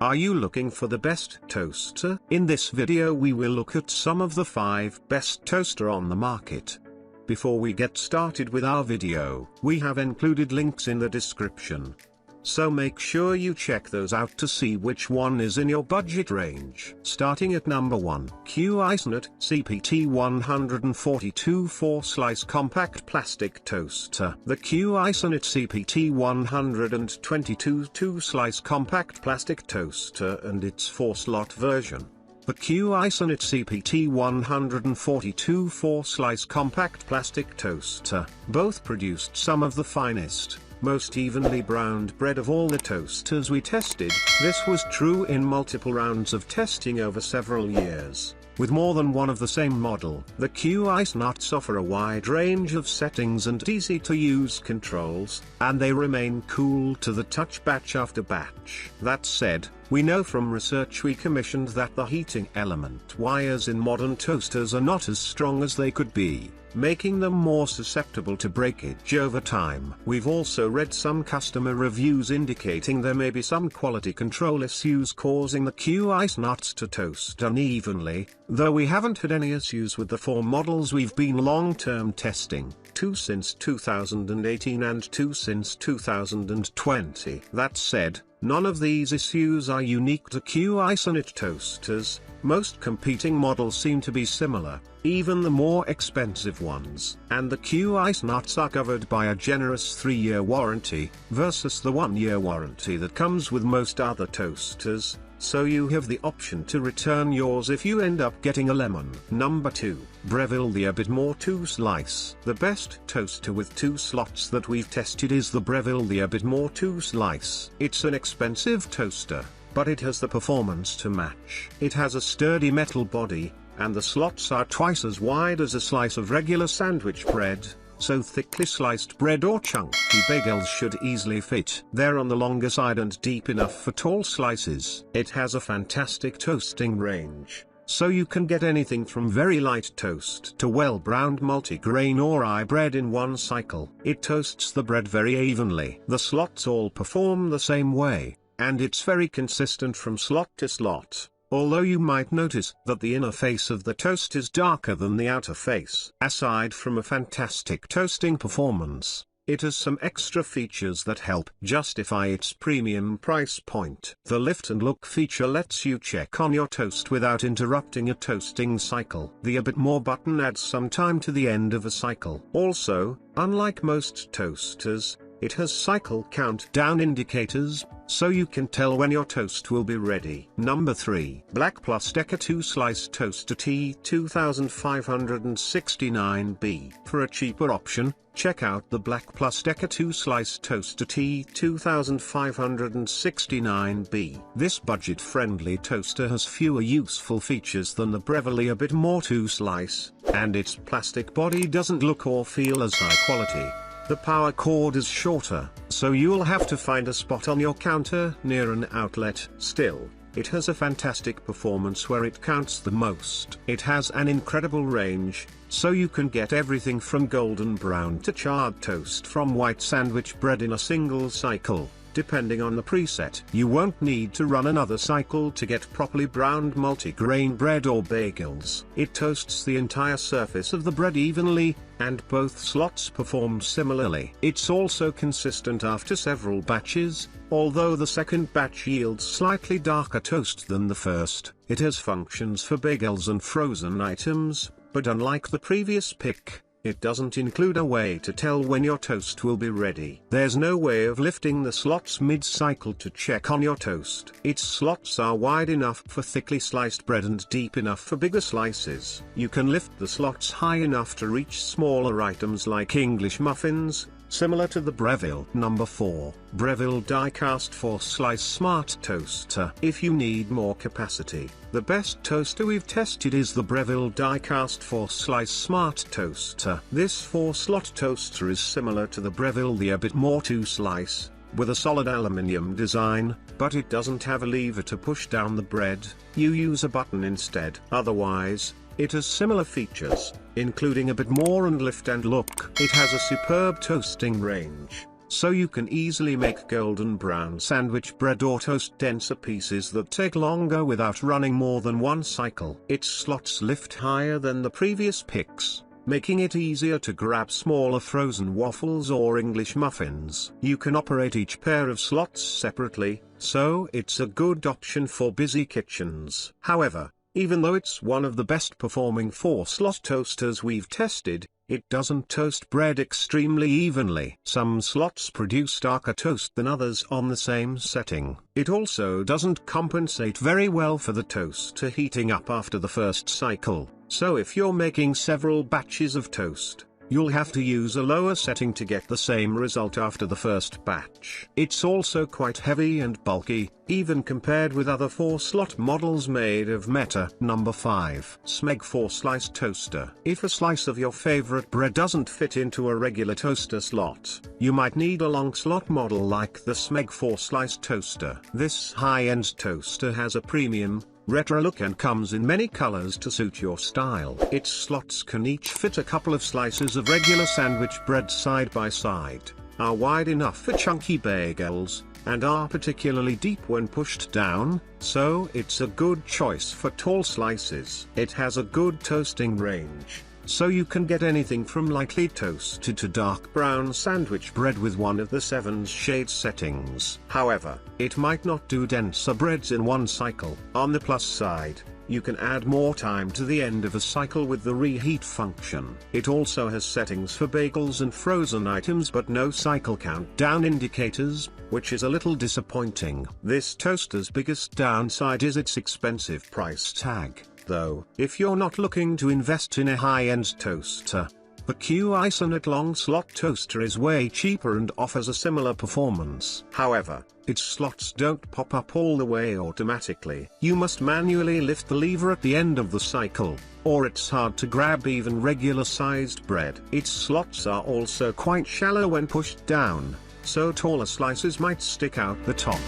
Are you looking for the best toaster? In this video we will look at some of the 5 best toaster on the market. Before we get started with our video, we have included links in the description. So make sure you check those out to see which one is in your budget range. Starting at number 1, Q Isonet CPT 142 4-slice compact plastic toaster. The Q Isonet CPT 122 2-slice compact plastic toaster and its 4-slot version. The Q Isonet CPT 142 4-slice compact plastic toaster both produced some of the finest, most evenly browned bread of all the toasters we tested. This was true in multiple rounds of testing over several years. With more than one of the same model, the Q Isonuts offer a wide range of settings and easy-to-use controls, and they remain cool to the touch batch after batch. That said, we know from research we commissioned that the heating element wires in modern toasters are not as strong as they could be, making them more susceptible to breakage over time. We've also read some customer reviews indicating there may be some quality control issues causing the Q Isonuts to toast unevenly, though we haven't had any issues with the 4 models we've been long-term testing, 2 since 2018 and 2 since 2020. That said, none of these issues are unique to Q Isonet toasters. Most competing models seem to be similar, even the more expensive ones. And the Q Isonuts are covered by a generous 3-year warranty, versus the 1-year warranty that comes with most other toasters, so you have the option to return yours if you end up getting a lemon. Number 2, Breville the A Bit More 2-slice. The best toaster with 2 slots that we've tested is the Breville the A Bit More 2-slice. It's an expensive toaster, but it has the performance to match. It has a sturdy metal body, and the slots are twice as wide as a slice of regular sandwich bread, so thickly sliced bread or chunky bagels should easily fit. They're on the longer side and deep enough for tall slices. It has a fantastic toasting range, so you can get anything from very light toast to well-browned multi-grain or rye bread in one cycle. It toasts the bread very evenly. The slots all perform the same way, and it's very consistent from slot to slot, although you might notice that the inner face of the toast is darker than the outer face. Aside from a fantastic toasting performance, it has some extra features that help justify its premium price point. The lift and look feature lets you check on your toast without interrupting a toasting cycle. The A Bit More button adds some time to the end of a cycle. Also, unlike most toasters, it has cycle countdown indicators, so you can tell when your toast will be ready. Number 3, Black Plus Decker 2-Slice Toaster T2569B. For a cheaper option, check out the Black Plus Decker 2-Slice Toaster T2569B. This budget-friendly toaster has fewer useful features than the Breville A Bit More 2-Slice, and its plastic body doesn't look or feel as high quality. The power cord is shorter, so you'll have to find a spot on your counter near an outlet. Still, it has a fantastic performance where it counts the most. It has an incredible range, so you can get everything from golden brown to charred toast from white sandwich bread in a single cycle, depending on the preset. You won't need to run another cycle to get properly browned multi-grain bread or bagels. It toasts the entire surface of the bread evenly, and both slots perform similarly. It's also consistent after several batches, although the second batch yields slightly darker toast than the first. It has functions for bagels and frozen items, but unlike the previous pick, it doesn't include a way to tell when your toast will be ready. There's no way of lifting the slots mid-cycle to check on your toast. Its slots are wide enough for thickly sliced bread and deep enough for bigger slices. You can lift the slots high enough to reach smaller items like English muffins, similar to the Breville. Number 4, Breville Die-Cast 4-Slice Smart Toaster. If you need more capacity, the best toaster we've tested is the Breville Die-Cast 4-Slice Smart Toaster. This 4-slot toaster is similar to the Breville the A Bit More 2-Slice, with a solid aluminium design, but it doesn't have a lever to push down the bread. You use a button instead. Otherwise, it has similar features, including a bit more and lift and look. It has a superb toasting range, so you can easily make golden brown sandwich bread or toast denser pieces that take longer without running more than one cycle. Its slots lift higher than the previous picks, making it easier to grab smaller frozen waffles or English muffins. You can operate each pair of slots separately, so it's a good option for busy kitchens. However, even though it's one of the best performing 4-slot toasters we've tested, it doesn't toast bread extremely evenly. Some slots produce darker toast than others on the same setting. It also doesn't compensate very well for the toaster heating up after the first cycle, so if you're making several batches of toast, you'll have to use a lower setting to get the same result after the first batch. It's also quite heavy and bulky, even compared with other 4-slot models made of metal. Number 5. Smeg 4-slice toaster. If a slice of your favorite bread doesn't fit into a regular toaster slot, you might need a long slot model like the Smeg 4-slice toaster. This high-end toaster has a premium, retro look and comes in many colors to suit your style. Its slots can each fit a couple of slices of regular sandwich bread side by side, are wide enough for chunky bagels, and are particularly deep when pushed down, so it's a good choice for tall slices. It has a good toasting range, so you can get anything from lightly toasted to dark brown sandwich bread with one of the 7 shade settings. However, it might not do denser breads in one cycle. On the plus side, you can add more time to the end of a cycle with the reheat function. It also has settings for bagels and frozen items but no cycle countdown indicators, which is a little disappointing. This toaster's biggest downside is its expensive price tag, though. If you're not looking to invest in a high-end toaster, the Cuisinart long slot toaster is way cheaper and offers a similar performance. However, its slots don't pop up all the way automatically. You must manually lift the lever at the end of the cycle, or it's hard to grab even regular sized bread. Its slots are also quite shallow when pushed down, so taller slices might stick out the top.